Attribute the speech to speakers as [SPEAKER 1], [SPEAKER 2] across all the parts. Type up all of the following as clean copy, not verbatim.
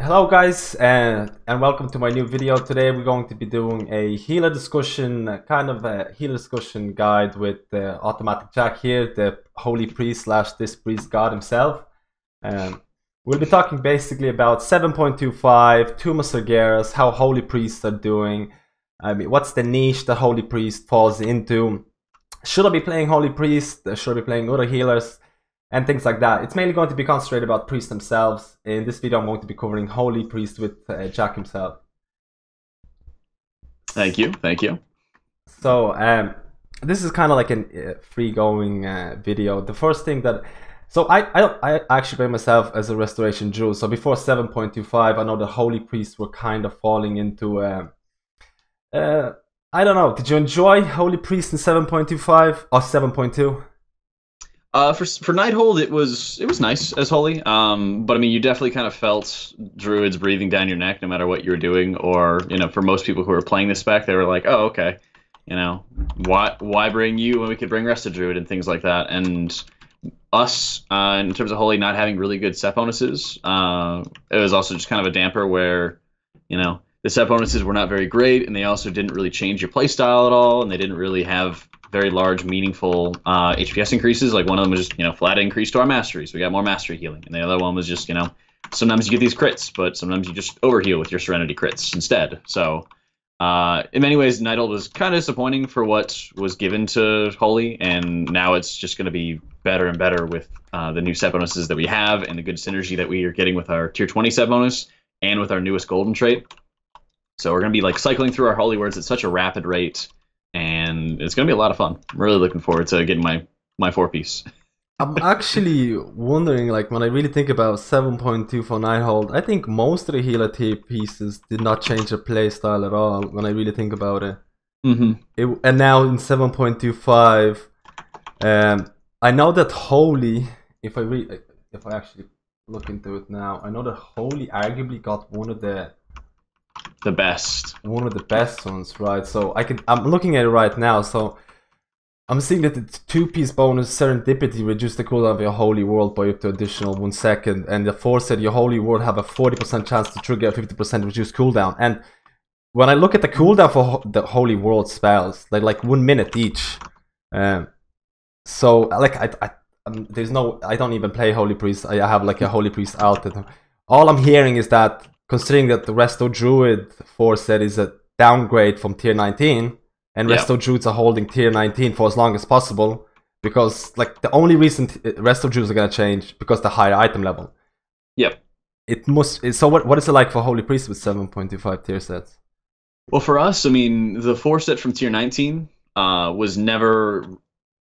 [SPEAKER 1] Hello guys, and welcome to my new video. Today we're going to be doing a healer discussion, kind of a healer discussion guide with Automatic Jak here, the holy priest slash this priest god himself. We'll be talking basically about 7.25, Tomb of Sargeras, how holy priests are doing. I mean, what's the niche that holy priest falls into? Should I be playing holy priest? Should I be playing other healers? And things like that. It's mainly going to be concentrated about priests themselves. In this video I'm going to be covering holy priest with Jak himself.
[SPEAKER 2] Thank you.
[SPEAKER 1] So this is kind of like a free-going video. The first thing that... So I actually play myself as a restoration druid. So before 7.25 I know the holy priests were kind of falling into... I don't know, did you enjoy holy priest in 7.25 or 7.2?
[SPEAKER 2] For Nighthold, it was nice as holy. But I mean, you definitely kind of felt druids breathing down your neck no matter what you were doing. Or for most people who were playing this spec, they were like, oh, okay, why bring you when we could bring Rested Druid and things like that. And us, in terms of holy, not having really good set bonuses, it was also just kind of a damper where, the set bonuses were not very great, and they also didn't really change your playstyle at all, and they didn't really have very large, meaningful HPS increases. Like one of them was just, flat increase to our mastery, so we got more mastery healing. And the other one was just, sometimes you get these crits, but sometimes you just overheal with your Serenity crits instead. So in many ways, Nighthold was kind of disappointing for what was given to Holy, and now it's just going to be better and better with the new set bonuses that we have and the good synergy that we are getting with our tier 20 set bonus and with our newest golden trait. So we're going to be like cycling through our holy words at such a rapid rate, and it's going to be a lot of fun. I'm really looking forward to getting my 4-piece.
[SPEAKER 1] I'm actually wondering, like, when I really think about 7.2 for Nighthold, I think most of the healer tier pieces did not change their playstyle at all when I really think about it. And now in 7.25, I know that Holy, if I actually look into it now, I know that Holy arguably got one of the best ones, right? So I'm looking at it right now, so I'm seeing that the 2-piece bonus Serendipity reduced the cooldown of your holy world by up to additional 1 second, and the 4 said your holy world have a 40% chance to trigger a 50% reduced cooldown. And when I look at the cooldown for the holy world spells, like 1 minute each, so like I don't even play holy priest. I have like a holy priest out. All I'm hearing is that, considering that the Resto Druid 4 set is a downgrade from tier 19, and Resto Druids are holding tier 19 for as long as possible, because like the only reason Resto Druids are gonna change because the higher item level.
[SPEAKER 2] Yep.
[SPEAKER 1] It must. So what is it like for Holy Priest with 7.25 tier sets?
[SPEAKER 2] Well, for us, I mean, the 4 set from tier 19 was never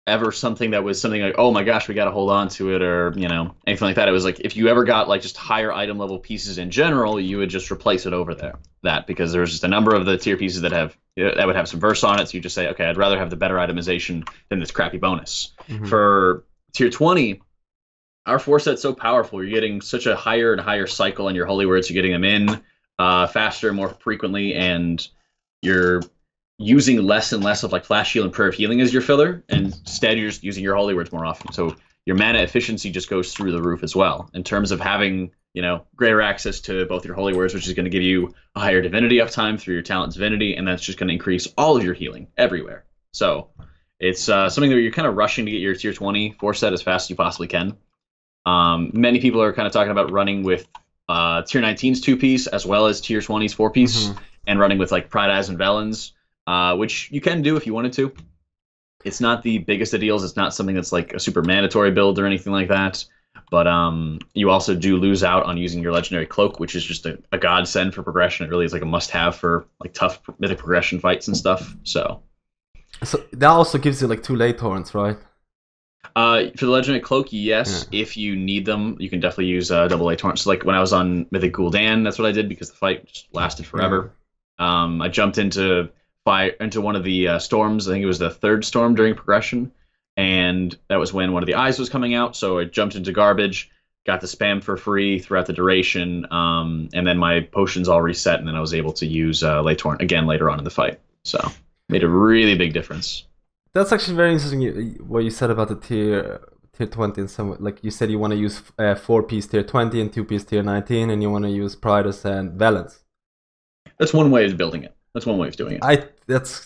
[SPEAKER 2] ever something like, oh my gosh, we got to hold on to it, or anything like that. It was like, if you ever got like just higher item level pieces in general, you would just replace it over that, because there's just a number of the tier pieces that would have some verse on it, so you just say, okay, I'd rather have the better itemization than this crappy bonus. For tier 20, our 4 set's so powerful, you're getting such a higher and higher cycle on your holy words. You're getting them in faster, more frequently, and you're using less and less of like Flash Heal and Prayer of Healing as your filler, and instead you're just using your holy words more often. So your mana efficiency just goes through the roof as well, in terms of having, greater access to both your holy words, which is going to give you a higher divinity uptime through your talent divinity, and that's just going to increase all of your healing everywhere. So it's something that you're kind of rushing to get your tier 20 4 set as fast as you possibly can. Many people are kind of talking about running with tier 19's 2-piece as well as tier 20's 4-piece, and running with like Pride Eyes and Velens. Which you can do if you wanted to. It's not the biggest of deals. It's not something that's like a super mandatory build or anything like that. But you also do lose out on using your Legendary Cloak, which is just a godsend for progression. It really is like a must-have for like tough mythic progression fights and stuff. So
[SPEAKER 1] that also gives you like 2 late torrents, right?
[SPEAKER 2] For the Legendary Cloak, yes. Yeah. If you need them, you can definitely use double late torrents. So like when I was on Mythic Gul'dan, that's what I did, because the fight just lasted forever. Yeah. I jumped into one of the storms. I think it was the 3rd storm during progression, and that was when one of the eyes was coming out, so I jumped into garbage, got the spam for free throughout the duration, and then my potions all reset, and then I was able to use Late Torrent again later on in the fight. So made a really big difference.
[SPEAKER 1] That's actually very interesting what you said about the tier 20 and some, like you said, you want to use 4-piece tier 20 and 2-piece tier 19, and you want to use Pridus and Valens.
[SPEAKER 2] That's one way of building it. That's one way of doing it.
[SPEAKER 1] That's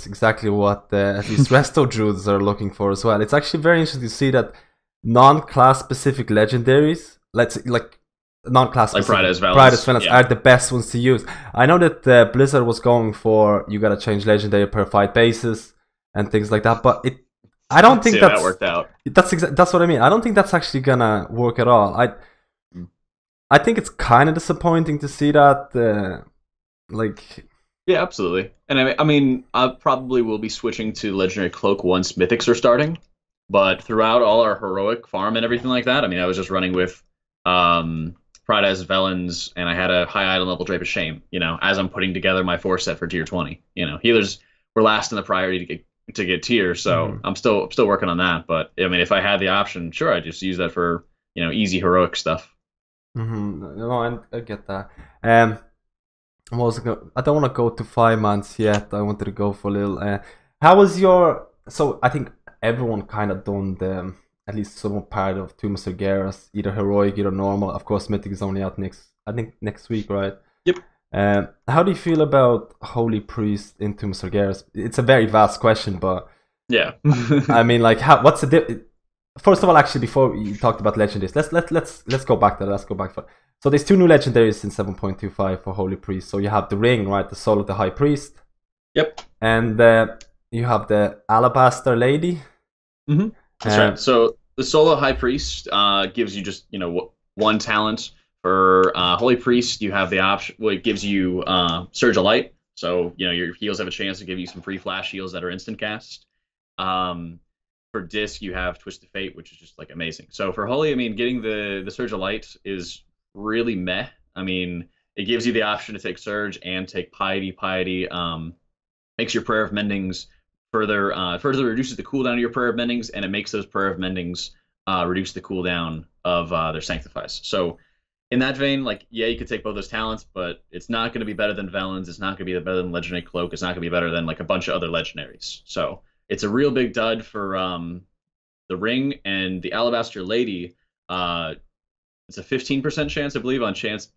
[SPEAKER 1] exactly what at least Resto Druids are looking for as well. It's actually very interesting to see that non-class specific legendaries, non-class
[SPEAKER 2] like
[SPEAKER 1] specific
[SPEAKER 2] Pridus
[SPEAKER 1] Valens are the best ones to use. I know that Blizzard was going for you gotta change legendary per fight basis and things like that, but I don't think that
[SPEAKER 2] worked out.
[SPEAKER 1] That's what I mean. I don't think that's actually gonna work at all. I think it's kind of disappointing to see that.
[SPEAKER 2] Yeah, absolutely. And I mean, I probably will be switching to Legendary Cloak once Mythics are starting. But throughout all our heroic farm and everything like that, I mean, I was just running with Pridus, Velens, and I had a high item level Drape of Shame, as I'm putting together my 4-set for tier 20. Healers were last in the priority to get tier, so I'm still working on that. But I mean, if I had the option, sure, I'd just use that for, easy heroic stuff.
[SPEAKER 1] No, I get that. I don't want to go to 5 months yet. I wanted to go for a little. How was your? So I think everyone kind of done at least some part of Tomb of Sargeras, either heroic, either normal. Of course, Mythic is only out next week, right?
[SPEAKER 2] Yep.
[SPEAKER 1] How do you feel about Holy Priest in Tomb of Sargeras? It's a very vast question, but
[SPEAKER 2] yeah.
[SPEAKER 1] I mean, like, what's the First of all, actually, before you talked about legendaries, let's go back there. Let's go back. So there's 2 new legendaries in 7.25 for Holy Priest. So you have the ring, right? The Soul of the High Priest.
[SPEAKER 2] Yep.
[SPEAKER 1] And you have the Alabaster Lady.
[SPEAKER 2] Mm-hmm. That's right. So the Soul of the High Priest gives you just 1 talent. For Holy Priest, you have the option. Well, it gives you Surge of Light. So your heals have a chance to give you some free flash heals that are instant cast. For Disc, you have Twist of Fate, which is just like amazing. So for Holy, I mean, getting the Surge of Light is really meh. I mean, it gives you the option to take Surge and take Piety. Piety makes your Prayer of Mendings further reduces the cooldown of your Prayer of Mendings, and it makes those Prayer of Mendings reduce the cooldown of their Sanctifies. So in that vein, like, yeah, you could take both those talents, but it's not going to be better than Velens. It's not going to be better than Legendary Cloak. It's not going to be better than like a bunch of other legendaries. So it's a real big dud for the ring and the Alabaster Lady. It's a 15% chance, I believe, on cast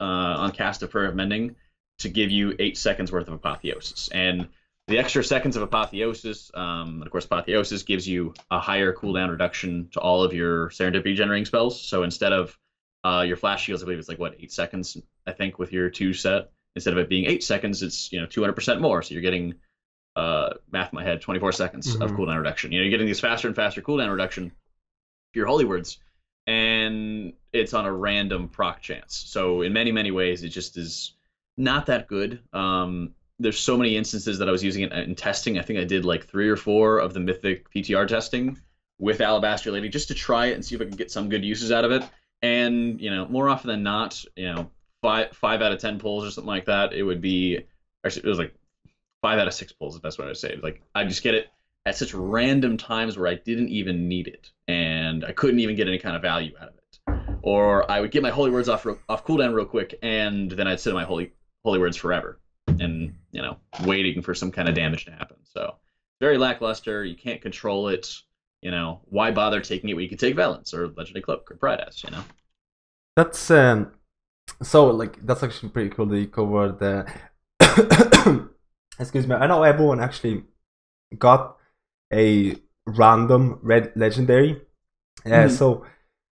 [SPEAKER 2] of Prayer of Mending to give you 8 seconds worth of Apotheosis. And the extra seconds of Apotheosis, of course, Apotheosis gives you a higher cooldown reduction to all of your Serendipity generating spells. So instead of your flash shields, I believe it's like 8 seconds, I think, with your 2 set. Instead of it being 8 seconds, it's 200% more. So you're getting math in my head, 24 seconds of cooldown reduction. You're getting these faster and faster cooldown reduction for your Holy Words, and it's on a random proc chance. So in many ways, it just is not that good. There's so many instances that I was using it in testing. I think I did like 3 or 4 of the Mythic PTR testing with Alabaster Lady just to try it and see if I can get some good uses out of it. And more often than not, 5 out of 10 pulls or something like that, it would be, actually, it was like 5 out of 6 pulls is the best way to say it. Like, I just get it at such random times where I didn't even need it, and I couldn't even get any kind of value out of it. Or I would get my Holy Words off cooldown real quick, and then I'd sit on my Holy Words forever, and waiting for some kind of damage to happen. So very lackluster. You can't control it. Why bother taking it when you can take Valens or Legendary Cloak or Pridus?
[SPEAKER 1] That's so like that's actually pretty cool that you covered the. Excuse me. I know everyone actually got a random red legendary. So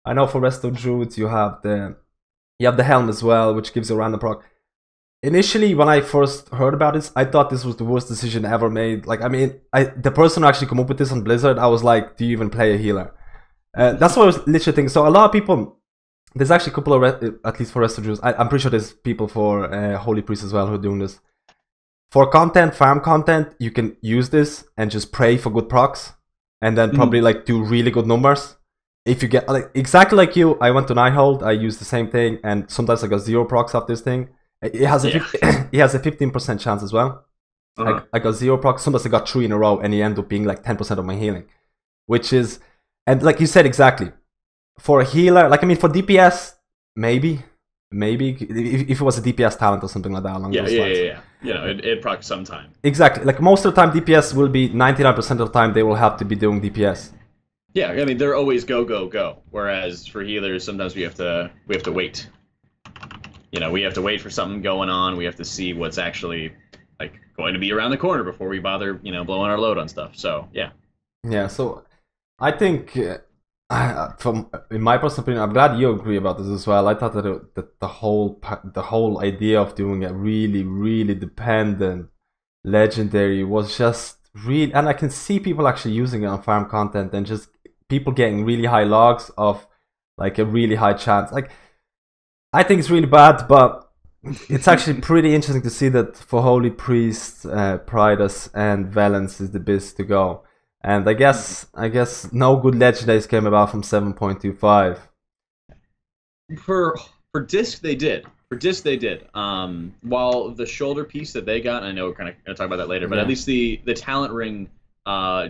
[SPEAKER 1] I know for Resto Druids you have the helm as well, which gives you a random proc. Initially, when I first heard about this, I thought this was the worst decision ever made. Like, I mean, the person who actually come up with this on Blizzard, I was like, do you even play a healer? That's what I was literally thinking. So a lot of people, there's actually a couple of, at least for Resto Druids, I'm pretty sure there's people for Holy Priest as well who are doing this. For content, farm content, you can use this and just pray for good procs, and then probably like do really good numbers. If you get like exactly like you, I went to Nighthold, I used the same thing, and sometimes I got 0 procs off this thing. It has a 15% chance as well. I got 0 procs. Sometimes I got 3 in a row, and it ended up being like 10% of my healing, which is, and like you said exactly, for a healer, like I mean for DPS, maybe if it was a DPS talent or something like that along those lines.
[SPEAKER 2] It procs sometime.
[SPEAKER 1] Exactly. Like most of the time, DPS will be 99% of the time they will have to be doing DPS.
[SPEAKER 2] Yeah, I mean they're always go go go. Whereas for healers, sometimes we have to wait. You know, we have to wait for something going on. We have to see what's actually like going to be around the corner before we bother, you know, blowing our load on stuff. So yeah.
[SPEAKER 1] Yeah, so I think, from in my personal opinion, I'm glad you agree about this as well. I thought that the whole idea of doing a really dependent legendary was just real, and I can see people actually using it on farm content and just people getting really high logs of like a really high chance. Like, I think it's really bad, but it's actually pretty interesting to see that for Holy Priest, Pridus, and Valence is the best to go. And I guess no good legendaries came about from 7.25.
[SPEAKER 2] For disc they did. For disc they did. While the shoulder piece that they got, and I know we're kind of going to talk about that later, but at least the talent ring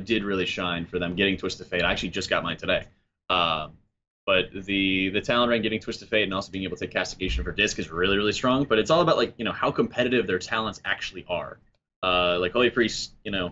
[SPEAKER 2] did really shine for them getting Twist of Fate. I actually just got mine today. But the talent ring getting Twist of Fate and also being able to take castigation for disc is really strong. But it's all about like, you know, how competitive their talents actually are. Like Holy Priest, you know,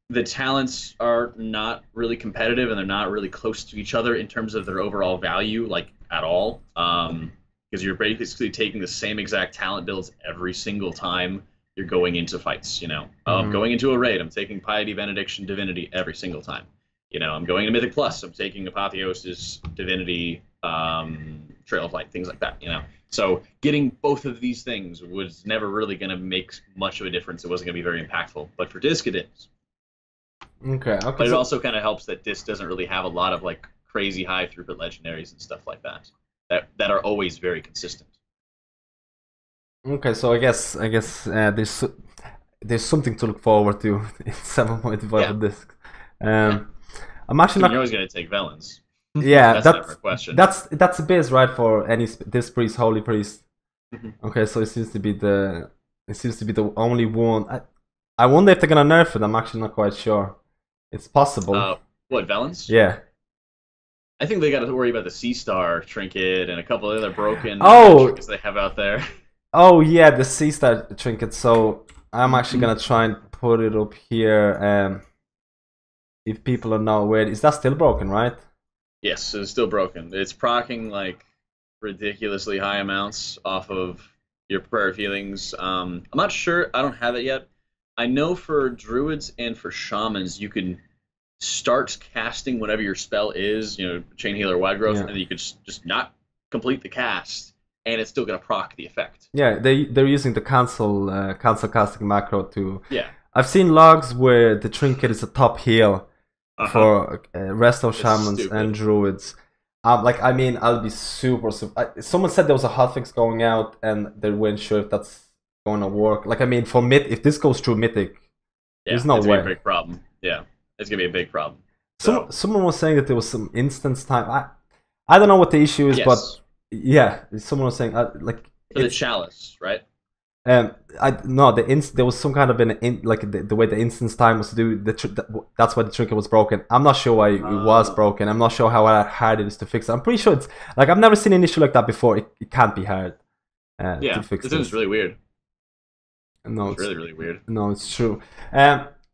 [SPEAKER 2] the talents are not really competitive and they're not really close to each other in terms of their overall value, like at all. Because you're basically taking the same exact talent builds every single time you're going into fights. You know, I'm going into a raid, I'm taking Piety, Benediction, Divinity every single time. You know, I'm going to Mythic Plus, I'm taking Apotheosis, Divinity, Trail of Light, things like that. You know, so getting both of these things was never really going to make much of a difference. It wasn't going to be very impactful, but for disc it is.
[SPEAKER 1] Okay.
[SPEAKER 2] But it also kind of helps that disc doesn't really have a lot of like crazy high throughput legendaries and stuff like that that are always very consistent.
[SPEAKER 1] Okay, so I guess there's something to look forward to in 7.5 for disc. I'm actually not.
[SPEAKER 2] You're always going to take Velens.
[SPEAKER 1] Yeah,
[SPEAKER 2] that's never a question.
[SPEAKER 1] That's the base, right, for any disc priest, holy priest. Okay, so it seems to be the only one. I wonder if they're gonna nerf it. I'm actually not quite sure. It's possible.
[SPEAKER 2] What, Velens?
[SPEAKER 1] Yeah.
[SPEAKER 2] I think they got to worry about the Sea Star trinket and a couple of other broken trinkets they have out there.
[SPEAKER 1] Oh yeah, the Sea Star trinket. So I'm actually gonna try and put it up here. If people are not aware, is that still broken, right?
[SPEAKER 2] Yes, it's still broken. It's proccing like ridiculously high amounts off of your prayer of healings. I'm not sure. I don't have it yet. I know for druids and for shamans, you can start casting whatever your spell is, you know, chain healer, wide growth, and you could just not complete the cast, and it's still gonna proc the effect.
[SPEAKER 1] Yeah, they're using the cancel casting macro to.
[SPEAKER 2] Yeah.
[SPEAKER 1] I've seen logs where the trinket is a top heal for resto shamans and druids. Like, I mean, I'll be super. Someone said there was a hotfix going out, and they weren't sure if that's going to work. Like, I mean, for if this goes through mythic, there's no way.
[SPEAKER 2] It's gonna be a big problem. Yeah, it's gonna be a big problem.
[SPEAKER 1] Someone was saying that there was some instance time. I don't know what the issue is, but yeah, someone was saying like
[SPEAKER 2] for the chalice, right?
[SPEAKER 1] There was some kind of the way the instance time was to do that's why the trinket was broken. I'm not sure why it was broken. I'm not sure how hard it is to fix it. I'm pretty sure it's like I've never seen an issue like that before. It can't be hard to fix
[SPEAKER 2] this is really weird.
[SPEAKER 1] No,
[SPEAKER 2] it's really weird.
[SPEAKER 1] No, it's true.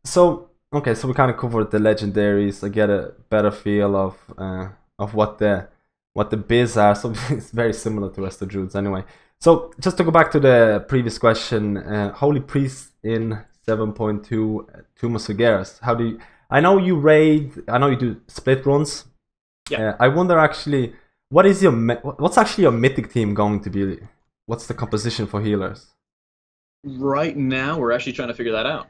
[SPEAKER 1] So we kind of covered the legendaries. I get a better feel of what the biz are. So it's very similar to Resto Druids anyway. So just to go back to the previous question, Holy Priest in 7.2 Tomb of Sargeras. How do you? I know you raid. I know you do split runs.
[SPEAKER 2] Yeah.
[SPEAKER 1] I wonder actually, what's actually your mythic team going to be? What's the composition for healers?
[SPEAKER 2] Right now, we're actually trying to figure that out.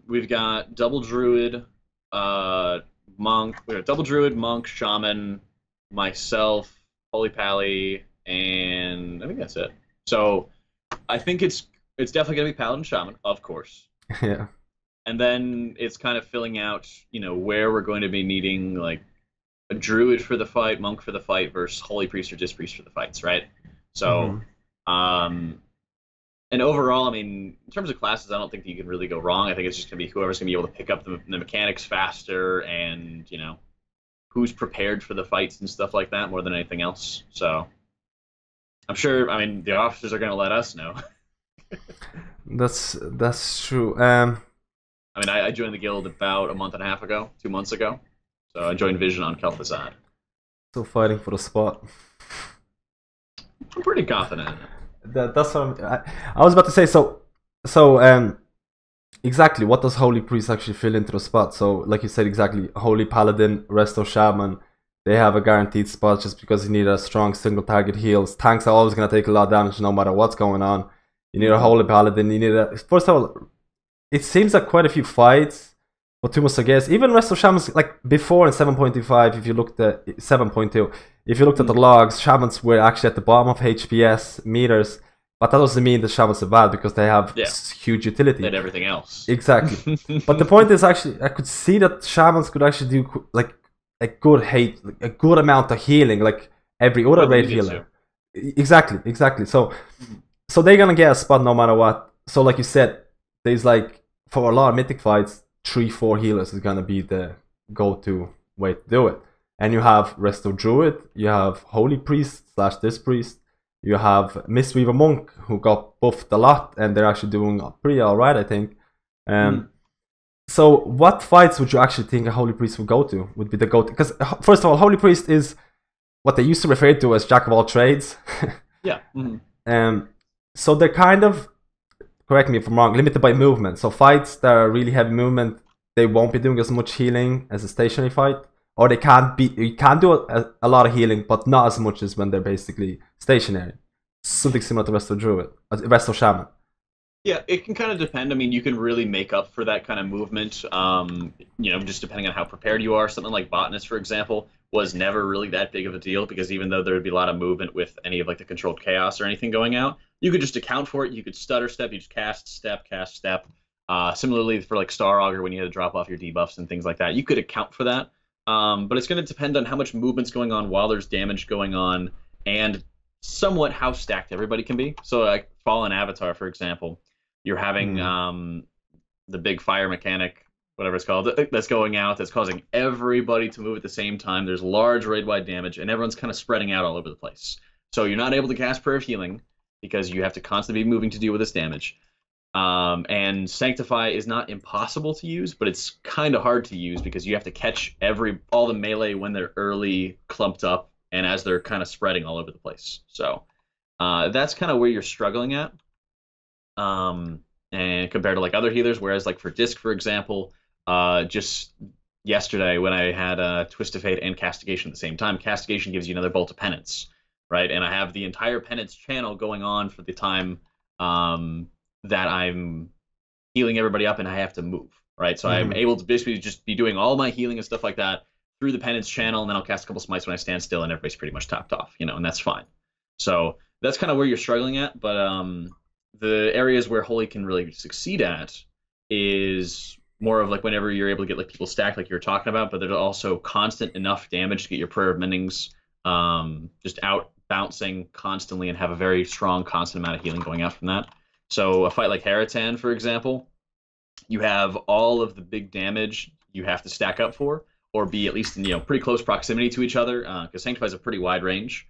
[SPEAKER 2] We've got double druid, monk. We got double druid, monk, shaman, myself, holy pally, and I think that's it. So I think it's definitely gonna be paladin, shaman, of course.
[SPEAKER 1] Yeah.
[SPEAKER 2] And then it's kind of filling out, you know, where we're going to be needing like a druid for the fight, monk for the fight, versus holy priest or disc priest for the fights, right? So, and overall, I mean, in terms of classes, I don't think that you can really go wrong. I think it's just going to be whoever's going to be able to pick up the mechanics faster and, you know, who's prepared for the fights and stuff like that more than anything else. So I'm sure, I mean, the officers are going to let us know.
[SPEAKER 1] That's true.
[SPEAKER 2] I mean, I joined the guild about a month and a half ago, 2 months ago. So I joined Vision on Kel'Thuzad.
[SPEAKER 1] Still fighting for the spot.
[SPEAKER 2] I'm pretty confident.
[SPEAKER 1] That's what I was about to say. Exactly, what does Holy Priest actually fill into the spot? So, like you said, exactly, Holy Paladin, Resto Shaman, they have a guaranteed spot just because you need a strong single target heals. Tanks are always going to take a lot of damage no matter what's going on. You need a Holy Paladin, you need a... First of all, it seems like quite a few fights for Tomb of Sargeras. Even Resto Shamans, like before in 7.25, if you looked at 7.2, if you looked at the logs, Shamans were actually at the bottom of HPS meters. But that doesn't mean the Shamans are bad because they have huge utility.
[SPEAKER 2] And everything else.
[SPEAKER 1] Exactly. But the point is actually, I could see that Shamans could actually do like a good amount of healing, like every other raid healer. Exactly. So they're gonna get a spot no matter what. So like you said, there's like for a lot of mythic fights, 3-4 healers is gonna be the go-to way to do it. And you have Resto Druid, you have Holy Priest / this priest. You have Mistweaver Monk, who got buffed a lot, and they're actually doing pretty alright, I think. So, what fights would you actually think a Holy Priest would go to? Would be the go-to? Because, first of all, Holy Priest is what they used to refer to as Jack of all trades.
[SPEAKER 2] Yeah.
[SPEAKER 1] So, they're kind of, correct me if I'm wrong, limited by movement. So, fights that are really heavy movement, they won't be doing as much healing as a stationary fight. Or you can do a lot of healing, but not as much as when they're basically stationary. Something similar to Resto Druid, Resto Shaman.
[SPEAKER 2] Yeah, it can kind of depend. I mean, you can really make up for that kind of movement, just depending on how prepared you are. Something like Botanist, for example, was never really that big of a deal because even though there would be a lot of movement with any of like the controlled chaos or anything going out, you could just account for it. You could stutter step, you just cast step. Similarly for like Star Augur, when you had to drop off your debuffs and things like that, you could account for that. But it's going to depend on how much movement's going on while there's damage going on, and somewhat how stacked everybody can be. So, like Fallen Avatar, for example, you're having the big fire mechanic, whatever it's called, that's going out, that's causing everybody to move at the same time. There's large raid-wide damage, and everyone's kind of spreading out all over the place. So you're not able to cast Prayer of Healing because you have to constantly be moving to deal with this damage. And Sanctify is not impossible to use, but it's kind of hard to use because you have to catch all the melee when they're early clumped up and as they're kind of spreading all over the place. So that's kind of where you're struggling at. And compared to like other healers, whereas like for Disc, for example, just yesterday when I had Twist of Fate and Castigation at the same time, Castigation gives you another Bolt of Penance, right? And I have the entire Penance channel going on for the time that I'm healing everybody up and I have to move, right? So I'm able to basically just be doing all my healing and stuff like that through the Penance channel, and then I'll cast a couple smites when I stand still, and everybody's pretty much topped off, and that's fine. So that's kind of where you're struggling at, but the areas where Holy can really succeed at is more of like whenever you're able to get like people stacked like you're talking about, but there's also constant enough damage to get your Prayer of Mendings just out bouncing constantly and have a very strong constant amount of healing going out from that. So a fight like Haratan, for example, you have all of the big damage you have to stack up for, or be at least in pretty close proximity to each other, because Sanctify is a pretty wide range.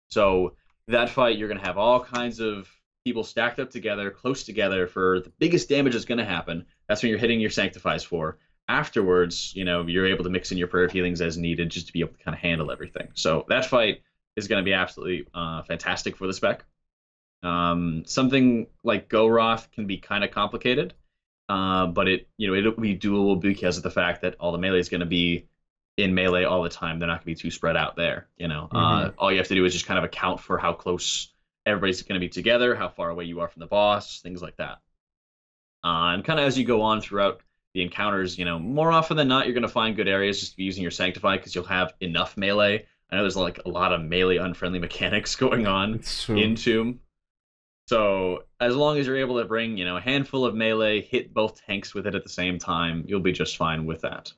[SPEAKER 2] So that fight, you're going to have all kinds of people stacked up together, close together for the biggest damage that's going to happen. That's when you're hitting your Sanctifies for. Afterwards, you're able to mix in your Prayer of Healings as needed just to be able to kind of handle everything. So that fight is going to be absolutely fantastic for the spec. Something like Goroth can be kind of complicated, but it'll be doable because of the fact that all the melee is going to be in melee all the time. They're not going to be too spread out there. All you have to do is just kind of account for how close everybody's going to be together, how far away you are from the boss, things like that. And kind of as you go on throughout the encounters, more often than not, you're going to find good areas just to be using your Sanctify because you'll have enough melee. I know there's like a lot of melee unfriendly mechanics going on in Tomb. So as long as you're able to bring, a handful of melee, hit both tanks with it at the same time, you'll be just fine with that.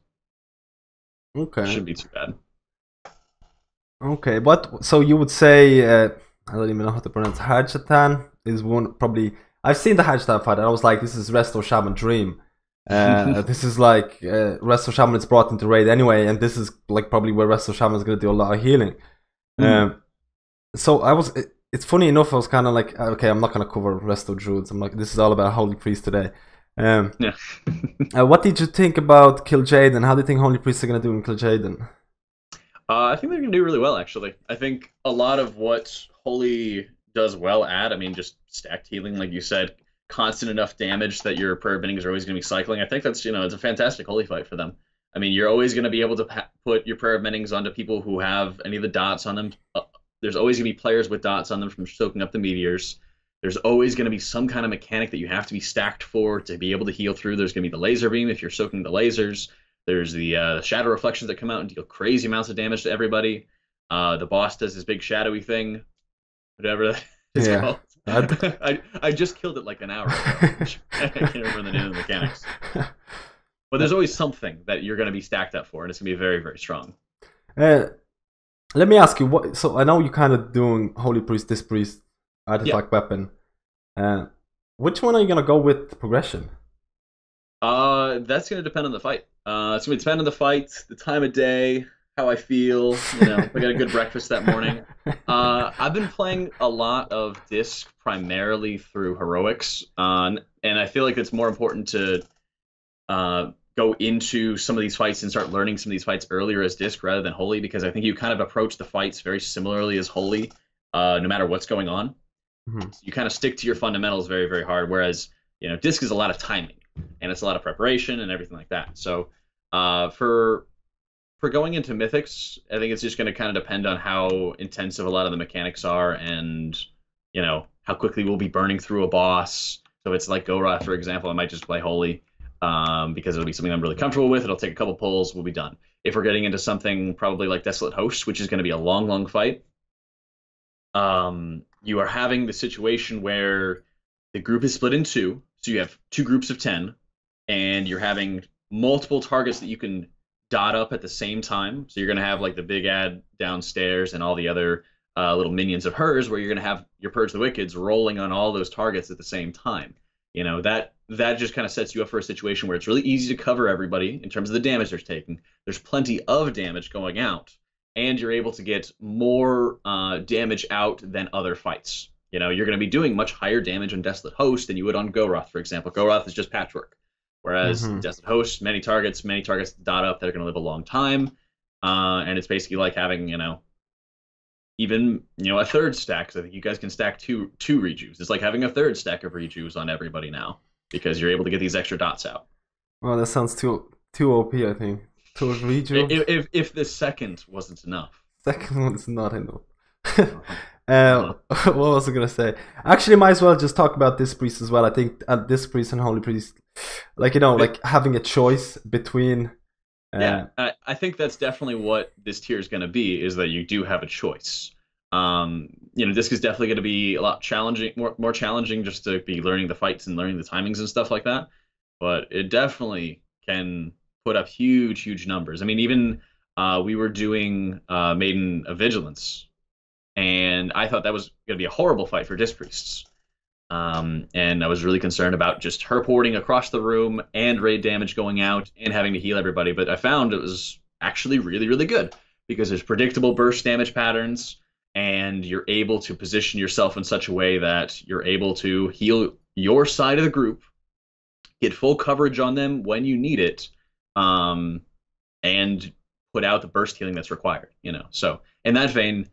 [SPEAKER 1] Okay.
[SPEAKER 2] Shouldn't be too bad.
[SPEAKER 1] Okay, but so you would say, I don't even know how to pronounce Haratan is one, probably, I've seen the Haratan fight and I was like, this is Resto Shaman Dream. This is like, Resto Shaman is brought into raid anyway, and this is like probably where Resto Shaman is going to do a lot of healing. So it's funny enough, I was kind of like, okay, I'm not going to cover Resto Druids. I'm like, this is all about Holy Priest today.
[SPEAKER 2] Yeah.
[SPEAKER 1] What did you think about Kil'jaeden? How do you think Holy Priests are gonna do in Kil'jaeden?
[SPEAKER 2] I think they're going to do really well, actually. I think a lot of what Holy does well at, I mean, just stacked healing, like you said, constant enough damage that your prayer bindings are always going to be cycling. I think that's, it's a fantastic Holy fight for them. I mean, you're always going to be able to put your prayer bindings onto people who have any of the dots on them. There's always going to be players with dots on them from soaking up the meteors. There's always going to be some kind of mechanic that you have to be stacked for to be able to heal through. There's going to be the laser beam if you're soaking the lasers. There's the shadow reflections that come out and deal crazy amounts of damage to everybody. The boss does his big shadowy thing, whatever that is called. I just killed it like an hour ago. I can't remember the name of the mechanics. But there's always something that you're going to be stacked up for, and it's going to be very, very strong.
[SPEAKER 1] Let me ask you, so I know you're kind of doing Holy Priest, this Priest, artifact weapon. Which one are you going to go with progression?
[SPEAKER 2] That's going to depend on the fight. It's going to depend on the fight, the time of day, how I feel. If I got a good breakfast that morning. I've been playing a lot of Disc primarily through heroics, and I feel like it's more important to go into some of these fights and start learning some of these fights earlier as Disc rather than Holy, because I think you kind of approach the fights very similarly as Holy, no matter what's going on. So you kind of stick to your fundamentals very, very hard, whereas Disc is a lot of timing. And it's a lot of preparation and everything like that. So for going into Mythics, I think it's just going to kind of depend on how intensive a lot of the mechanics are and, how quickly we'll be burning through a boss. So if it's like Goroth, for example, I might just play Holy because it'll be something I'm really comfortable with. It'll take a couple pulls. We'll be done. If we're getting into something probably like Desolate Host, which is going to be a long, long fight, you are having the situation where the group is split in two. So you have two groups of 10, and you're having multiple targets that you can dot up at the same time. So you're going to have like the big ad downstairs and all the other little minions of hers, where you're going to have your Purge the Wickeds rolling on all those targets at the same time. That just kind of sets you up for a situation where it's really easy to cover everybody in terms of the damage they're taking. There's plenty of damage going out, and you're able to get more damage out than other fights. You're going to be doing much higher damage on Desolate Host than you would on Goroth, for example. Goroth is just patchwork, whereas Desolate Host, many targets dot up that are going to live a long time, and it's basically like having, even a third stack. So I think you guys can stack two rejuves. It's like having a third stack of rejuves on everybody now because you're able to get these extra dots out.
[SPEAKER 1] Well, that sounds too OP, I think. Two rejuves.
[SPEAKER 2] If the second wasn't enough.
[SPEAKER 1] Second one is not enough. What was I gonna say? Actually, might as well just talk about this priest as well. I think this priest and Holy Priest, like having a choice between.
[SPEAKER 2] I think that's definitely what this tier is going to be. Is that you do have a choice. Disc is definitely going to be a lot challenging, more challenging, just to be learning the fights and learning the timings and stuff like that. But it definitely can put up huge numbers. I mean, even we were doing Maiden of Vigilance. And I thought that was going to be a horrible fight for Disc Priests. And I was really concerned about just her porting across the room and raid damage going out and having to heal everybody. But I found it was actually really, really good because there's predictable burst damage patterns, and you're able to position yourself in such a way that you're able to heal your side of the group, get full coverage on them when you need it, and put out the burst healing that's required. So in that vein,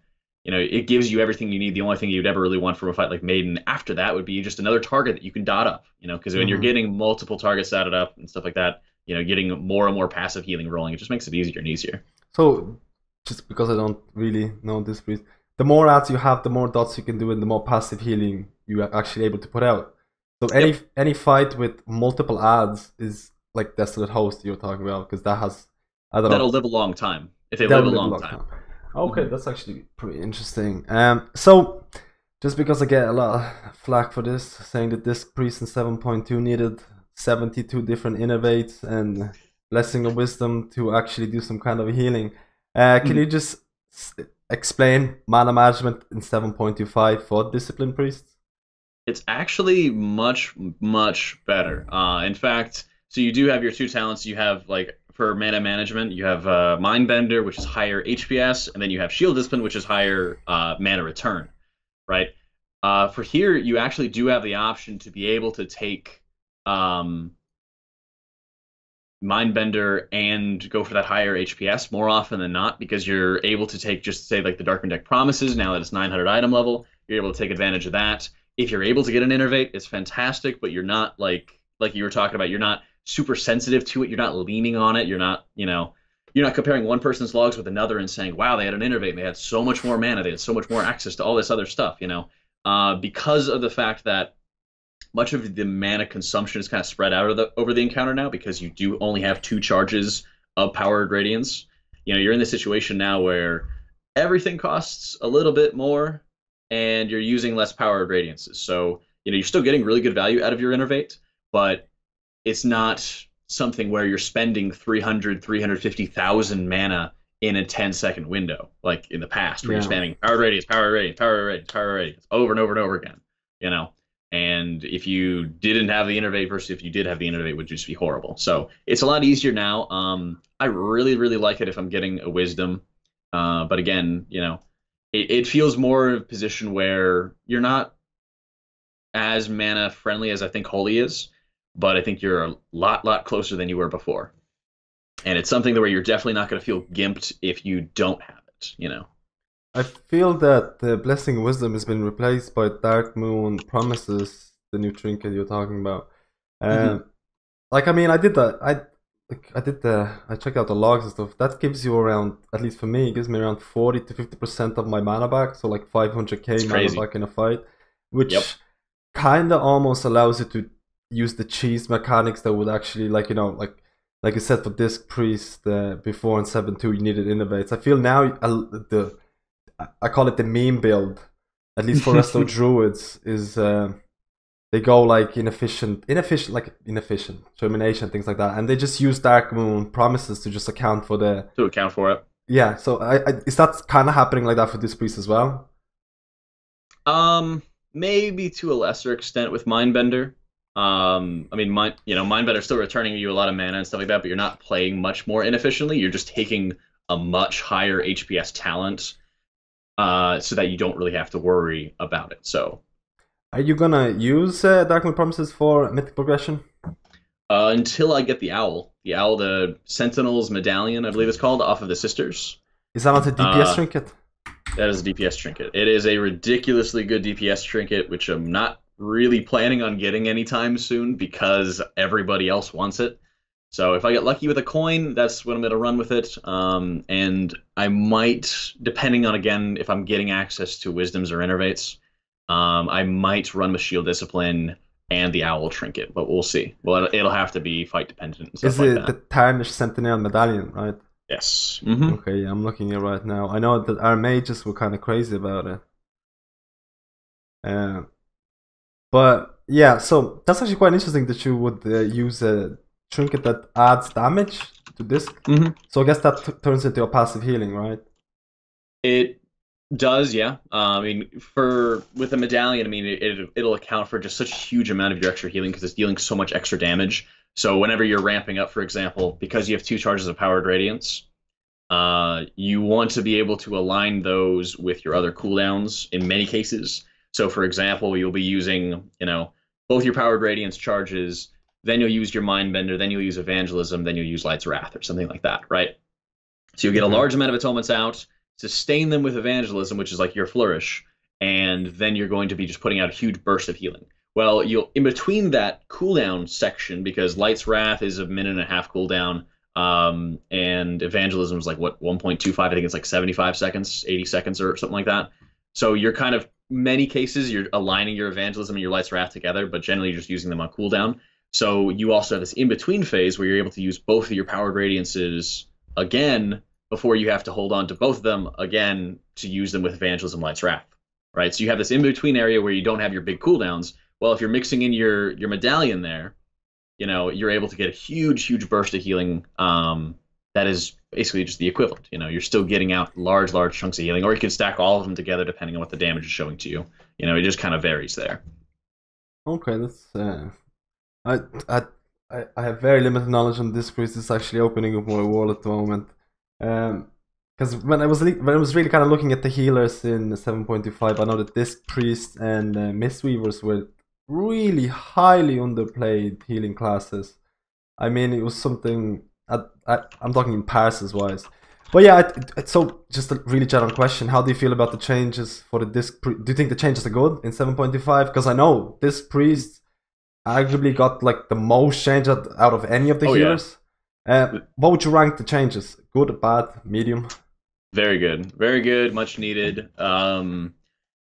[SPEAKER 2] it gives you everything you need. The only thing you'd ever really want from a fight like Maiden after that would be just another target that you can dot up, because when you're getting multiple targets dotted up and stuff like that, getting more and more passive healing rolling, it just makes it easier and easier.
[SPEAKER 1] So, just because I don't really know this priest, the more ads you have, the more dots you can do, and the more passive healing you are actually able to put out. So any fight with multiple ads is like Desolate Host you're talking about, because that has,
[SPEAKER 2] that'll live a long time if they live a long time.
[SPEAKER 1] Okay, that's actually pretty interesting. So, just because I get a lot of flack for this, saying that Disc Priest in 7.2 needed 72 different innovates and Blessing of Wisdom to actually do some kind of healing, can you just explain mana management in 7.25 for Discipline Priests?
[SPEAKER 2] It's actually much better. In fact, so you do have your two talents. You have for mana management, you have Mindbender, which is higher HPS, and then you have Shield Discipline, which is higher mana return, right? For here, you actually do have the option to be able to take Mindbender and go for that higher HPS more often than not, because you're able to take, just say, like the Darkmoon deck promises, now that it's 900 item level, you're able to take advantage of that. If you're able to get an Innervate, it's fantastic, but you're not like you were talking about, you're not super sensitive to it, you're not leaning on it, you're not, you're not comparing one person's logs with another and saying, wow, they had an Innervate and they had so much more mana, they had so much more access to all this other stuff, because of the fact that much of the mana consumption is kind of spread out over the encounter now, because you do only have 2 charges of Powered Radiance. You're in the situation now where everything costs a little bit more, and you're using less Powered Radiances. So you're still getting really good value out of your Innervate, but it's not something where you're spending 350,000 mana in a 10-second window like in the past, where you're spamming Powered Radiance, Powered Radiance, Powered Radiance, Powered Radiance over and over and over again. And if you didn't have the Innervate versus if you did have the Innervate, it would just be horrible. So it's a lot easier now. I really, really like it if I'm getting a Wisdom. But again, it feels more of a position where you're not as mana friendly as I think Holy is, but I think you're a lot closer than you were before. And it's something where you're definitely not going to feel gimped if you don't have it,
[SPEAKER 1] I feel that the Blessing of Wisdom has been replaced by Darkmoon Promises, the new trinket you're talking about. Like, I mean, I did that. I checked out the logs and stuff. That gives you around, at least for me, it gives me around 40 to 50% of my mana back. So like 500k mana back in a fight, which kind of almost allows you to use the cheese mechanics that would actually, like you said for Disc Priest before in 7.2 you needed Innovates. I feel now I call it the meme build, at least for Resto Druids, is they go like inefficient termination, things like that, and they just use Darkmoon Promises to just account for
[SPEAKER 2] it.
[SPEAKER 1] Yeah, so is that kind of happening like that for Disc Priest as well?
[SPEAKER 2] Maybe to a lesser extent with Mindbender. I mean, Mindbender's still returning you a lot of mana and stuff like that, but you're not playing much more inefficiently. You're just taking a much higher HPS talent, so that you don't really have to worry about it. So,
[SPEAKER 1] are you gonna use Darkmoon Promises for mythic progression?
[SPEAKER 2] Until I get the Owl, the Sentinel's Medallion, I believe it's called, off of the Sisters.
[SPEAKER 1] Is that not a DPS trinket?
[SPEAKER 2] That is a DPS trinket. It is a ridiculously good DPS trinket, which I'm not really planning on getting anytime soon because everybody else wants it. So if I get lucky with a coin, that's when I'm going to run with it. And I might, depending on, again, if I'm getting access to Wisdoms or Innervates, I might run with Shield Discipline and the Owl Trinket, but we'll see. Well, it'll have to be fight dependent and stuff like that. Is it
[SPEAKER 1] the Tarnished Sentinel Medallion, right?
[SPEAKER 2] Yes.
[SPEAKER 1] Okay, yeah, I'm looking at it right now. I know that our mages were kind of crazy about it. But yeah, so that's actually quite interesting that you would use a trinket that adds damage to this. So I guess that turns into a passive healing, right?
[SPEAKER 2] It does, yeah. I mean, with the medallion, I mean, it'll account for just such a huge amount of your extra healing because it's dealing so much extra damage. So whenever you're ramping up, for example, because you have 2 charges of Powered Radiance, you want to be able to align those with your other cooldowns in many cases. So, for example, you'll be using, both your Powered Radiance charges, then you'll use your Mindbender, then you'll use Evangelism, then you'll use Light's Wrath or something like that, right? So you'll get a large amount of atonements out, sustain them with Evangelism, which is like your Flourish, and then you're going to be just putting out a huge burst of healing. Well, in between that cooldown section, because Light's Wrath is a 1.5 minute cooldown, and Evangelism is like, 1.25, I think it's like 75 seconds, 80 seconds or something like that. So you're kind of, many cases, you're aligning your Evangelism and your Light's Wrath together, but generally you're just using them on cooldown. So you also have this in-between phase where you're able to use both of your Powered Radiances again before you have to hold on to both of them again to use them with Evangelism, Light's Wrath, right? So you have this in-between area where you don't have your big cooldowns. Well, if you're mixing in your medallion there, you're able to get a huge burst of healing. That is basically just the equivalent. You're still getting out large chunks of healing, or you can stack all of them together depending on what the damage is showing to you. It just kind of varies there.
[SPEAKER 1] Okay, that's I have very limited knowledge on this priest. It's actually opening up my world at the moment. Because when I was really kind of looking at the healers in 7.25, I know that Disc Priest and Mistweavers were really highly underplayed healing classes. I mean, it was something. I'm talking in passes wise. But yeah, so just a really general question: how do you feel about the changes for the disc? Do you think the changes are good in 7.25? Because I know Disc Priest arguably got like the most change out of any of the healers. Yeah. What would you rank the changes? Good, bad, medium?
[SPEAKER 2] Very good, much needed. The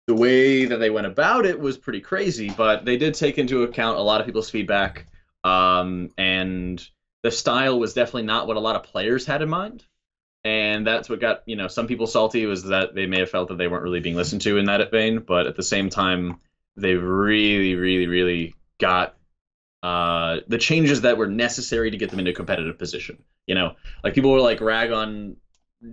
[SPEAKER 2] way that they went about it was pretty crazy, but they did take into account a lot of people's feedback, and the style was definitely not what a lot of players had in mind. And that's what got, some people salty, was that they may have felt that they weren't really being listened to in that vein, but at the same time, they really got the changes that were necessary to get them into a competitive position. Like people were like rag on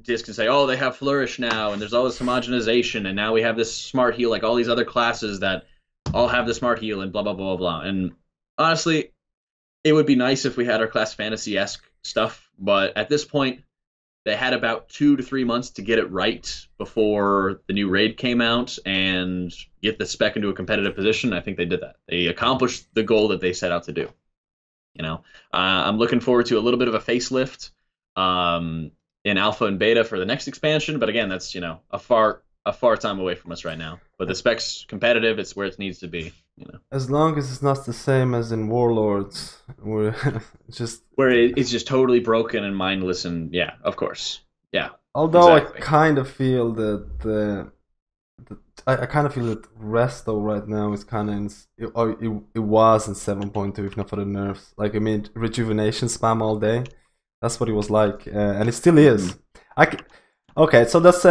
[SPEAKER 2] Disc and say, oh, they have Flourish now, and there's all this homogenization, and now we have this smart heal, like all these other classes that all have the smart heal, and blah, blah, blah, blah. And honestly, it would be nice if we had our class fantasy-esque stuff, but at this point, they had about 2 to 3 months to get it right before the new raid came out and get the spec into a competitive position. I think they did that. They accomplished the goal that they set out to do. I'm looking forward to a little bit of a facelift in alpha and beta for the next expansion, but again, that's a far time away from us right now. But the spec's competitive; it's where it needs to be.
[SPEAKER 1] As long as it's not the same as in Warlords, where
[SPEAKER 2] it's just totally broken and mindless, and yeah, of course, yeah.
[SPEAKER 1] Although exactly. I kind of feel that I kind of feel that Resto right now is kind of it was in 7.2 if not for the nerfs. Like I mean, rejuvenation spam all day. That's what it was like, and it still is. Okay, so that's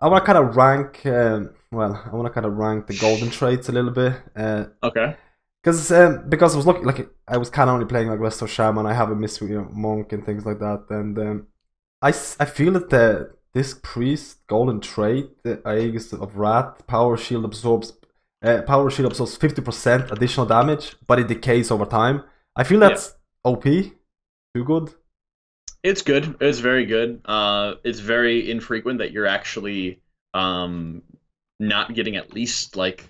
[SPEAKER 1] I want to kind of rank. I want to kind of rank the golden traits a little bit.
[SPEAKER 2] Okay.
[SPEAKER 1] Because I was looking, like I was kind of only playing like Resto Shaman. I have a Miss Monk and things like that, and I feel that this Priest golden trait, the Aegis of Wrath, Power Shield absorbs 50% additional damage, but it decays over time. I feel that's OP. Too good?
[SPEAKER 2] It's good. It's very good. It's very infrequent that you're actually not getting at least like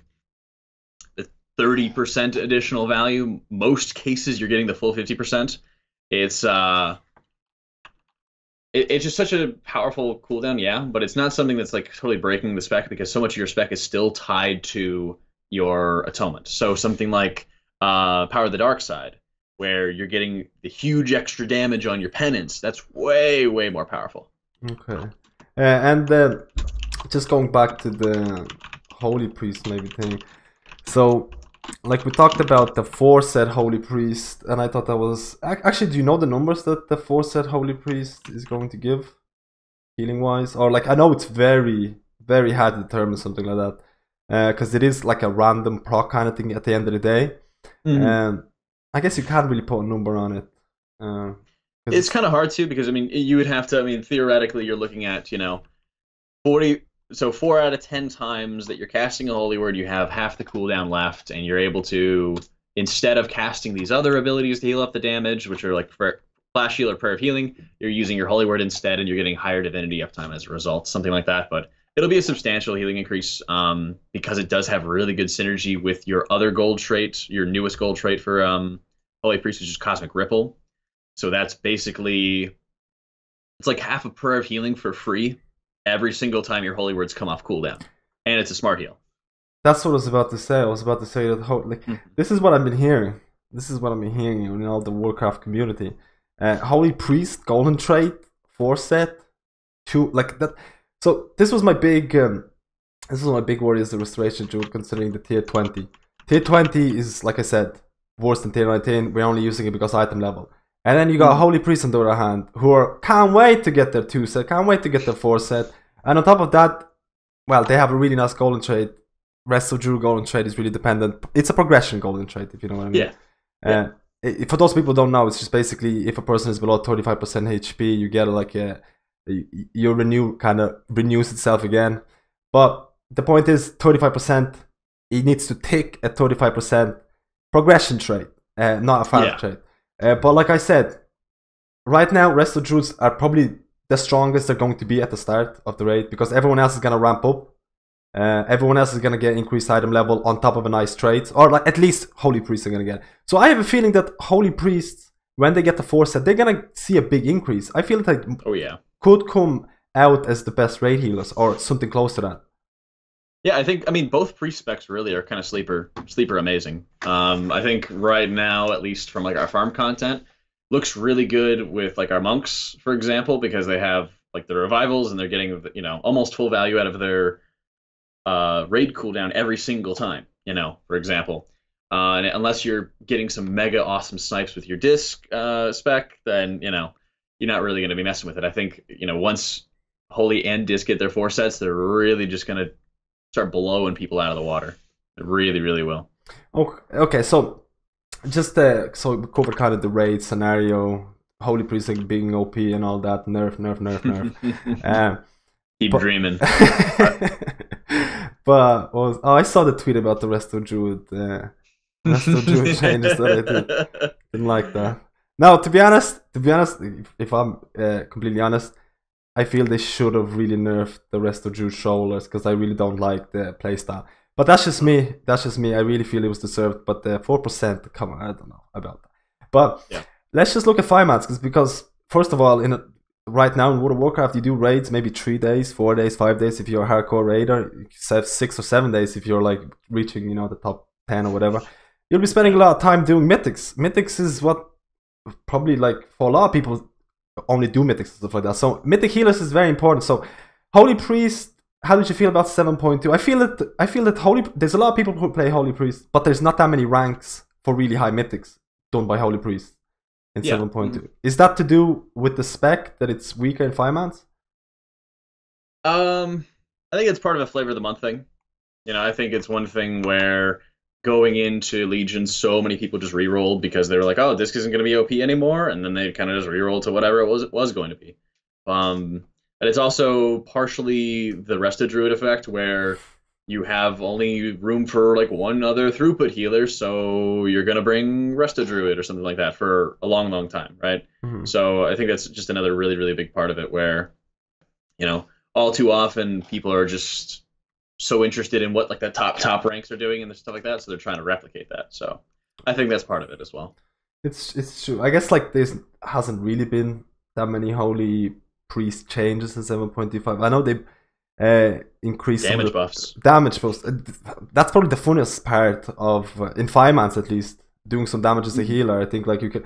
[SPEAKER 2] the 30% additional value. Most cases you're getting the full 50%. It's just such a powerful cooldown, yeah, but it's not something that's like totally breaking the spec, because so much of your spec is still tied to your atonement. So something like Power of the Dark Side, where you're getting the huge extra damage on your penance, that's way more powerful.
[SPEAKER 1] Okay. And just going back to the Holy Priest maybe thing. So, like we talked about the 4-set Holy Priest, and I thought that was... Actually, do you know the numbers that the 4-set Holy Priest is going to give? Healing-wise? Or like, I know it's very hard to determine something like that. Because it is like a random proc kind of thing at the end of the day. Mm-hmm. I guess you can't really put a number on it.
[SPEAKER 2] It's kind of hard to, because I mean, you would have to. I mean, theoretically, you're looking at 40. So 4 out of 10 times that you're casting a Holy Word, you have half the cooldown left, and you're able to, instead of casting these other abilities to heal up the damage, which are like Flash Heal or Prayer of Healing, you're using your Holy Word instead, and you're getting higher Divinity uptime as a result, something like that. But it'll be a substantial healing increase, because it does have really good synergy with your other gold trait, your newest gold trait for Holy Priest, which is Cosmic Ripple. So that's basically, it's like half a Prayer of Healing for free every single time your Holy Words come off cooldown. And it's a smart heal.
[SPEAKER 1] That's what I was about to say. I was about to say that this is what I've been hearing. This is what I've been hearing in all the Warcraft community. Holy Priest, golden trait, 4-set, 2, like that. So this was my big worry as the Restoration Jewel, considering the tier 20. Tier 20 is, like I said, worse than tier 19. We're only using it because item level. And then you got Holy Priest on the other hand, who can't wait to get their 2-set, can't wait to get their 4-set. And on top of that, well, they have a really nice golden trait. Resto Jewel golden trait is really dependent. It's a progression golden trait, if you know what I mean.
[SPEAKER 2] Yeah.
[SPEAKER 1] For those people who don't know, it's just basically if a person is below 35% HP, you get like your renew kind of renews itself again. But the point is 35%, it needs to tick at 35% progression trait, not a fire trait. But like I said, right now Resto Jewels are probably the strongest they're going to be at the start of the raid, because everyone else is going to ramp up. Everyone else is gonna get increased item level on top of a nice trait, or like at least Holy Priests are gonna get it. So I have a feeling that Holy Priests, when they get the 4 set, they're gonna see a big increase. I feel like could come out as the best raid healers or something close to that.
[SPEAKER 2] Yeah, I mean, both priest specs really are kind of sleeper amazing. I think right now, at least from like our farm content, looks really good with like our monks, for example, because they have like the revivals and they're getting, you know, almost full value out of their raid cooldown every single time, you know, for example. And unless you're getting some mega awesome snipes with your disc spec, then, you know, you're not really going to be messing with it. I think, you know, once Holy and disc get their 4 sets, they're really just going to start blowing people out of the water. It really, really will.
[SPEAKER 1] Okay, so just so we covered kind of the raid scenario, Holy Priest like being OP and all that, nerf.
[SPEAKER 2] Keep dreaming.
[SPEAKER 1] But I saw the tweet about the Resto Druid. Resto Druid changes that I didn't like that. Now, to be honest, if I'm completely honest, I feel they should have really nerfed the Resto Druid shoulders because I really don't like the playstyle. But that's just me. I really feel it was deserved. But the 4%, come on, I don't know about that. But let's just look at 5 months because first of all, right now in World of Warcraft, you do raids maybe 3 days, 4 days, 5 days if you're a hardcore raider. You have 6 or 7 days if you're like reaching, you know, the top 10 or whatever. You'll be spending a lot of time doing mythics. Mythics is what probably like for a lot of people only do mythics and stuff like that. So mythic healers is very important. So Holy Priest, how did you feel about 7.2? I feel that there's a lot of people who play Holy Priest, but there's not that many ranks for really high mythics done by Holy Priest in 7.2. Is that to do with the spec that it's weaker in 5 months?
[SPEAKER 2] I think it's part of a flavor of the month thing. You know, I think it's one thing where going into Legion, so many people just re-rolled because they were like, oh, this isn't going to be OP anymore, and then they kind of just re-rolled to whatever it was going to be. And it's also partially the Resto Druid effect, where you have only room for like one other throughput healer, so you're going to bring Resto Druid or something like that for a long, long time, right? Mm-hmm. So I think that's just another really, really big part of it where, you know, all too often people are just so interested in what like the top ranks are doing and stuff like that, so they're trying to replicate that. So I think that's part of it as well.
[SPEAKER 1] It's true. I guess like there's hasn't really been that many Holy Priest changes in 7.25. I know they increased
[SPEAKER 2] damage buffs.
[SPEAKER 1] Damage buffs. That's probably the funniest part of in 5 months at least, doing some damage as a healer. I think like you can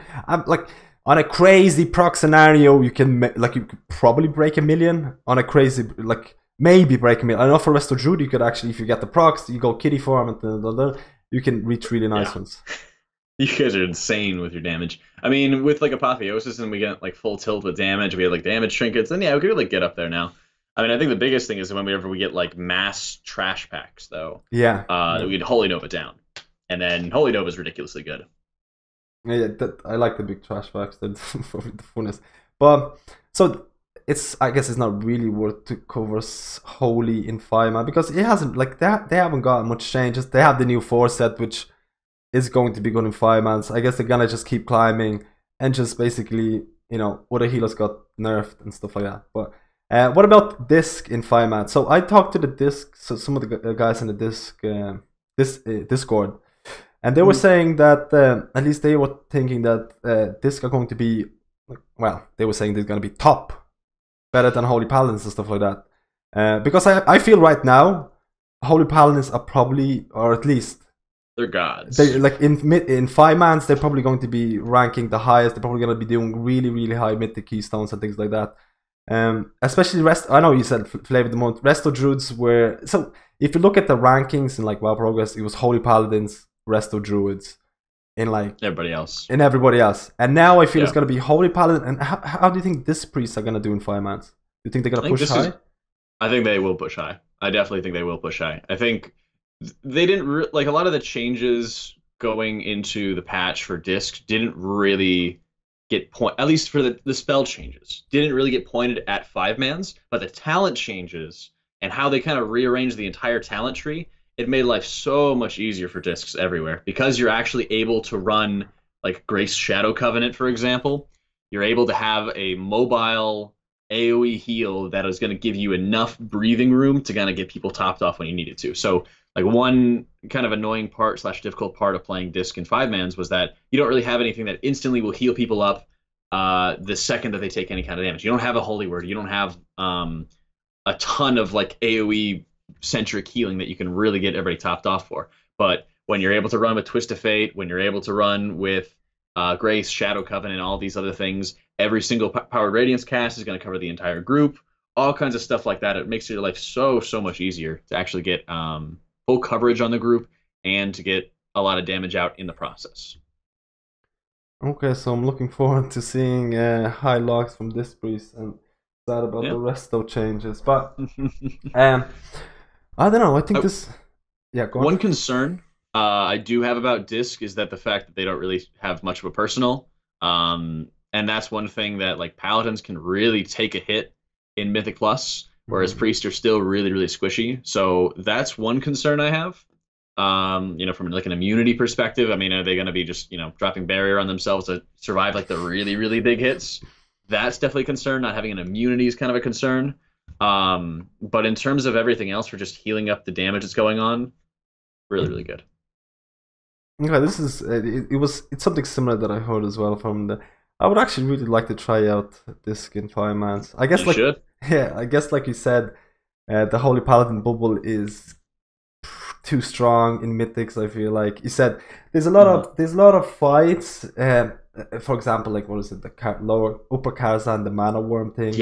[SPEAKER 1] like on a crazy proc scenario, you can like you could probably break 1 million on a crazy like. Maybe break 1 million. I know for Resto Druid, you could actually, if you get the procs, you go kitty farm, and you can reach really nice ones.
[SPEAKER 2] You guys are insane with your damage. I mean, with like Apotheosis, and we get like full tilt with damage, we have like damage trinkets, then we could like get up there now. I mean, I think the biggest thing is whenever we get like mass trash packs, though.
[SPEAKER 1] Yeah.
[SPEAKER 2] We get Holy Nova down, and then Holy Nova is ridiculously good.
[SPEAKER 1] Yeah, I like the big trash packs. That's for the funnest. But so. I guess it's not really worth to cover Holy in 5 months because it hasn't like they haven't got much changes. They have the new 4 set which is going to be good in 5 months. I guess they're gonna just keep climbing and just basically, you know, other healers got nerfed and stuff like that. But what about disc in 5 months? So I talked to the disc, so some of the guys in the disc Discord, and they were saying that at least they were thinking that disc are going to be, well, they were saying they're going to be top. Better than Holy Paladins and stuff like that. Because I feel right now, Holy Paladins are probably, or at least...
[SPEAKER 2] They're gods.
[SPEAKER 1] They like in 5 months, they're probably going to be ranking the highest. They're probably going to be doing really, really high mythic keystones and things like that. Especially I know you said flavor of the month. Resto Druids were... So, if you look at the rankings in like WoW Progress, it was Holy Paladins, Resto Druids, in like
[SPEAKER 2] everybody else,
[SPEAKER 1] and now I feel it's gonna be Holy Paladin. And how do you think this priests are gonna do in 5 months? Do you think they're gonna push high?
[SPEAKER 2] I think they will push high. I definitely think they will push high. I think they didn't like a lot of the changes going into the patch for disc didn't really get at least for the spell changes didn't really get pointed at 5-mans, but the talent changes and how they kind of rearranged the entire talent tree. It made life so much easier for discs everywhere because you're actually able to run like Grace Shadow Covenant, for example. You're able to have a mobile AoE heal that is going to give you enough breathing room to kind of get people topped off when you needed to. So like one kind of annoying part / difficult part of playing Disc and 5-mans was that you don't really have anything that instantly will heal people up the second that they take any kind of damage. You don't have a holy word. You don't have a ton of like AoE centric healing that you can really get everybody topped off for. But when you're able to run with Twist of Fate, when you're able to run with Grace, Shadow Covenant, all these other things, every single Powered Radiance cast is going to cover the entire group. All kinds of stuff like that. It makes your life so much easier to actually get full coverage on the group and to get a lot of damage out in the process.
[SPEAKER 1] Okay, so I'm looking forward to seeing high logs from this priest and sad about the rest of changes. But I don't know. I think this. Yeah, go on.
[SPEAKER 2] One concern I do have about Disc is that the fact that they don't really have much of a personal, and that's one thing that like Paladins can really take a hit in Mythic Plus, whereas Priests are still really squishy. So that's one concern I have. You know, from like an immunity perspective, I mean, are they going to be just, you know, dropping barrier on themselves to survive like the really big hits? That's definitely a concern. Not having an immunity is kind of a concern. But in terms of everything else for just healing up the damage that's going on, really good.
[SPEAKER 1] Okay, this is it's something similar that I heard as well from the. I would actually really like to try out Disc in 5-mans. I guess I guess like you said, the Holy Paladin bubble is too strong in mythics. I feel like you said there's a lot of fights. For example, like what is it, the upper Karazhan, the mana worm thing,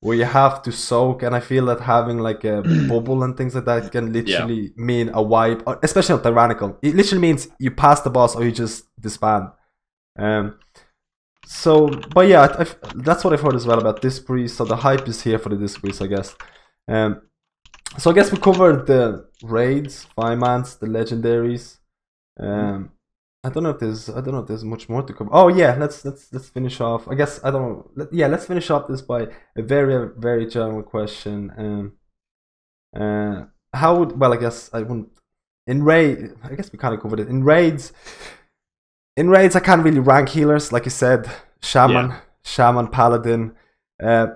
[SPEAKER 1] where you have to soak, and I feel that having like a bubble and things like that can literally mean a wipe, especially on Tyrannical. It literally means you pass the boss or you just disband. So, but yeah, that's what I've heard as well about this priest. So the hype is here for the Disc priest, I guess. So I guess we covered the raids, 5-mans, the legendaries. I don't know if there's much more to cover. Oh yeah, let's finish off. I guess let's finish off this by a very general question. How would I guess I wouldn't in raid. I guess we kind of covered it in raids. In raids, I can't really rank healers, like you said. Shaman, Paladin.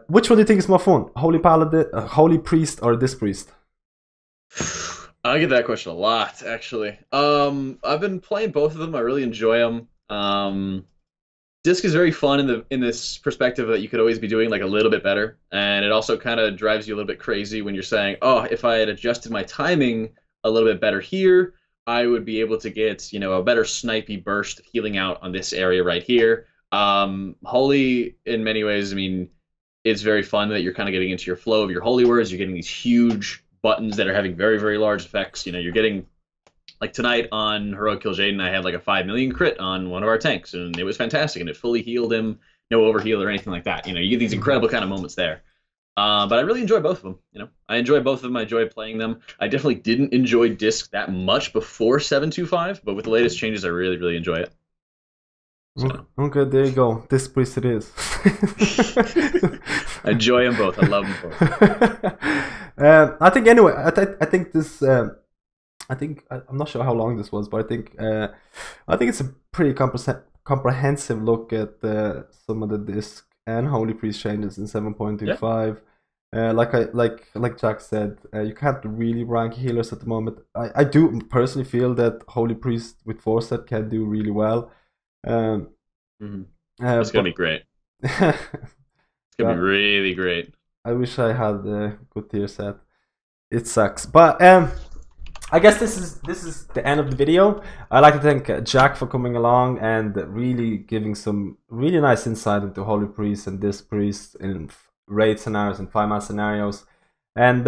[SPEAKER 1] Which one do you think is more fun? Holy Paladin, Holy Priest, or this Priest?
[SPEAKER 2] I get that question a lot, actually. I've been playing both of them. I really enjoy them. Disc is very fun in this perspective that you could always be doing like a little bit better, and it also kind of drives you a little bit crazy when you're saying, "Oh, if I had adjusted my timing a little bit better here, I would be able to get, you know, a better snipey burst healing out on this area right here." Holy, in many ways, I mean, it's very fun that you're kind of getting into your flow of your holy words. You're getting these huge buttons that are having very large effects. You know, you're getting, like tonight on Heroic Kill Jaden, I had like a 5 million crit on one of our tanks, and it was fantastic, and it fully healed him, no overheal or anything like that. You know, you get these incredible kind of moments there. But I really enjoy both of them. You know, I enjoy both of them. I enjoy playing them. I definitely didn't enjoy Disc that much before 7.2.5, but with the latest changes, I really enjoy it.
[SPEAKER 1] So. Okay, there you go. This priest it is.
[SPEAKER 2] I enjoy them both. I love them both.
[SPEAKER 1] I think anyway. I think this. I'm not sure how long this was, but I think it's a pretty comprehensive look at some of the Disc and Holy Priest changes in 7.25. Like Jack said, you can't really rank healers at the moment. I do personally feel that Holy Priest with Foresight can do really well.
[SPEAKER 2] It's gonna be great. It's gonna be really great.
[SPEAKER 1] I wish I had a good tier set. It sucks, but I guess this is the end of the video. I'd like to thank Jack for coming along and really giving some really nice insight into Holy Priest and Disc Priest in raid scenarios and 5-man scenarios. And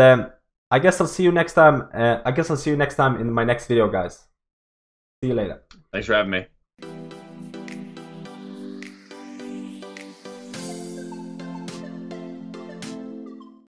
[SPEAKER 1] I guess I'll see you next time. In my next video, guys. See you later.
[SPEAKER 2] Thanks for having me.